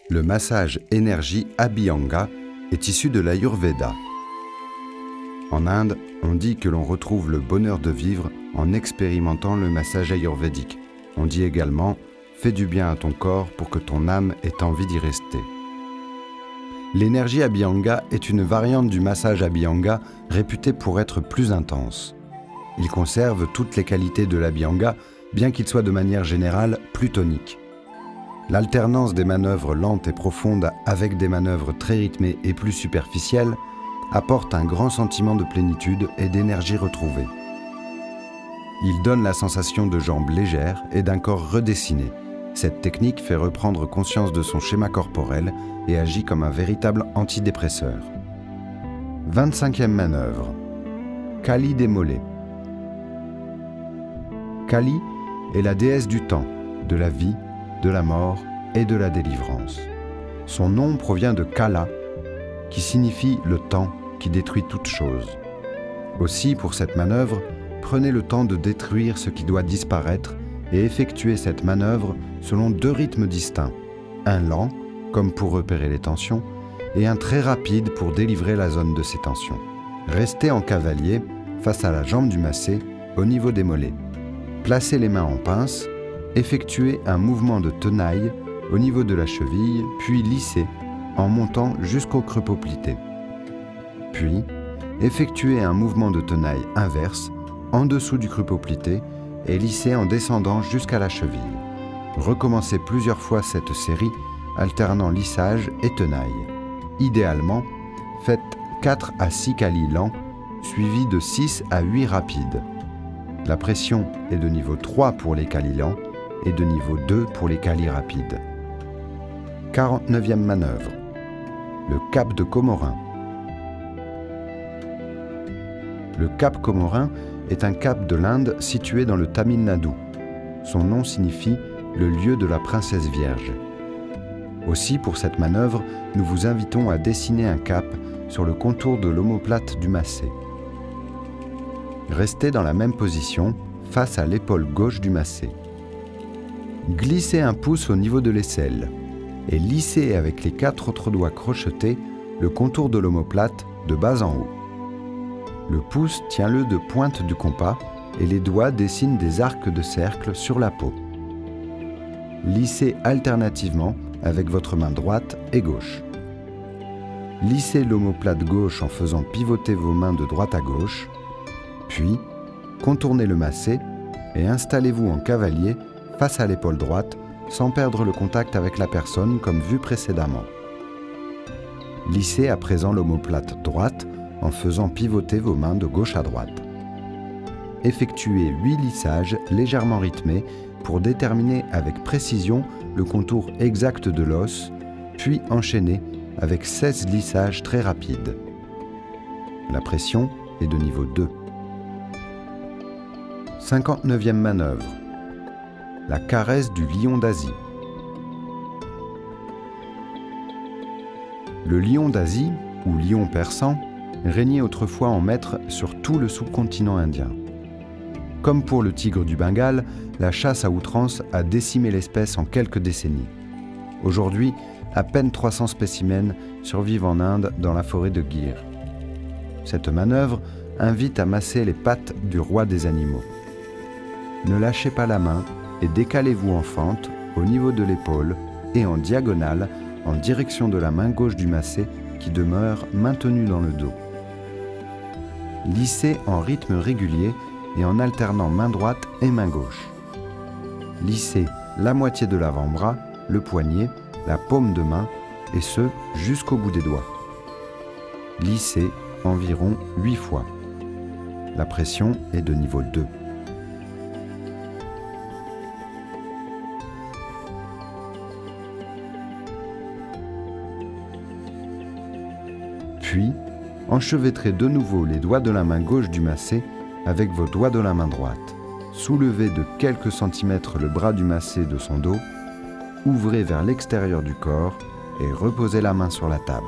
Le massage énergie Abhyanga est issu de l'Ayurveda. En Inde, on dit que l'on retrouve le bonheur de vivre en expérimentant le massage ayurvédique. On dit également « fais du bien à ton corps pour que ton âme ait envie d'y rester ». L'énergie Abhyanga est une variante du massage Abhyanga réputée pour être plus intense. Il conserve toutes les qualités de l'Abhyanga, bien qu'il soit de manière générale plus tonique. L'alternance des manœuvres lentes et profondes avec des manœuvres très rythmées et plus superficielles apporte un grand sentiment de plénitude et d'énergie retrouvée. Il donne la sensation de jambes légères et d'un corps redessiné. Cette technique fait reprendre conscience de son schéma corporel et agit comme un véritable antidépresseur. 25e manœuvre. Kali démolé. Kali est la déesse du temps, de la vie, de la mort et de la délivrance. Son nom provient de Kala, qui signifie le temps qui détruit toute chose. Aussi, pour cette manœuvre, prenez le temps de détruire ce qui doit disparaître et effectuez cette manœuvre selon deux rythmes distincts, un lent, comme pour repérer les tensions, et un très rapide pour délivrer la zone de ces tensions. Restez en cavalier face à la jambe du massé, au niveau des mollets. Placez les mains en pince, effectuez un mouvement de tenaille au niveau de la cheville, puis lissez en montant jusqu'au creux poplité. Puis, effectuez un mouvement de tenaille inverse en dessous du creux poplité et lissez en descendant jusqu'à la cheville. Recommencez plusieurs fois cette série, alternant lissage et tenaille. Idéalement, faites 4 à 6 kalis lents, suivis de 6 à 8 rapides. La pression est de niveau 3 pour les kalis lents et de niveau 2 pour les kalis rapides. 49e manœuvre. Le cap de Comorin. Le cap Comorin est un cap de l'Inde situé dans le Tamil Nadu. Son nom signifie « le lieu de la princesse vierge ». Aussi, pour cette manœuvre, nous vous invitons à dessiner un cap sur le contour de l'omoplate du massé. Restez dans la même position, face à l'épaule gauche du massé. Glissez un pouce au niveau de l'aisselle et lissez avec les 4 autres doigts crochetés le contour de l'omoplate de bas en haut. Le pouce tient-le de pointe du compas et les doigts dessinent des arcs de cercle sur la peau. Lissez alternativement avec votre main droite et gauche. Lissez l'omoplate gauche en faisant pivoter vos mains de droite à gauche, puis contournez le massé et installez-vous en cavalier face à l'épaule droite sans perdre le contact avec la personne comme vu précédemment. Lissez à présent l'omoplate droite en faisant pivoter vos mains de gauche à droite. Effectuez 8 lissages légèrement rythmés pour déterminer avec précision le contour exact de l'os, puis enchaînez avec 16 lissages très rapides. La pression est de niveau 2. 59e manœuvre. La caresse du lion d'Asie. Le lion d'Asie, ou lion persan, régnait autrefois en maître sur tout le sous-continent indien. Comme pour le tigre du Bengale, la chasse à outrance a décimé l'espèce en quelques décennies. Aujourd'hui, à peine 300 spécimens survivent en Inde dans la forêt de Gir. Cette manœuvre invite à masser les pattes du roi des animaux. Ne lâchez pas la main et décalez-vous en fente au niveau de l'épaule et en diagonale en direction de la main gauche du massé qui demeure maintenue dans le dos. Lissez en rythme régulier et en alternant main droite et main gauche. Lissez la moitié de l'avant-bras, le poignet, la paume de main et ce jusqu'au bout des doigts. Lissez environ 8 fois. La pression est de niveau 2. Puis, enchevêtrez de nouveau les doigts de la main gauche du massé avec vos doigts de la main droite. Soulevez de quelques centimètres le bras du massé de son dos, ouvrez vers l'extérieur du corps et reposez la main sur la table.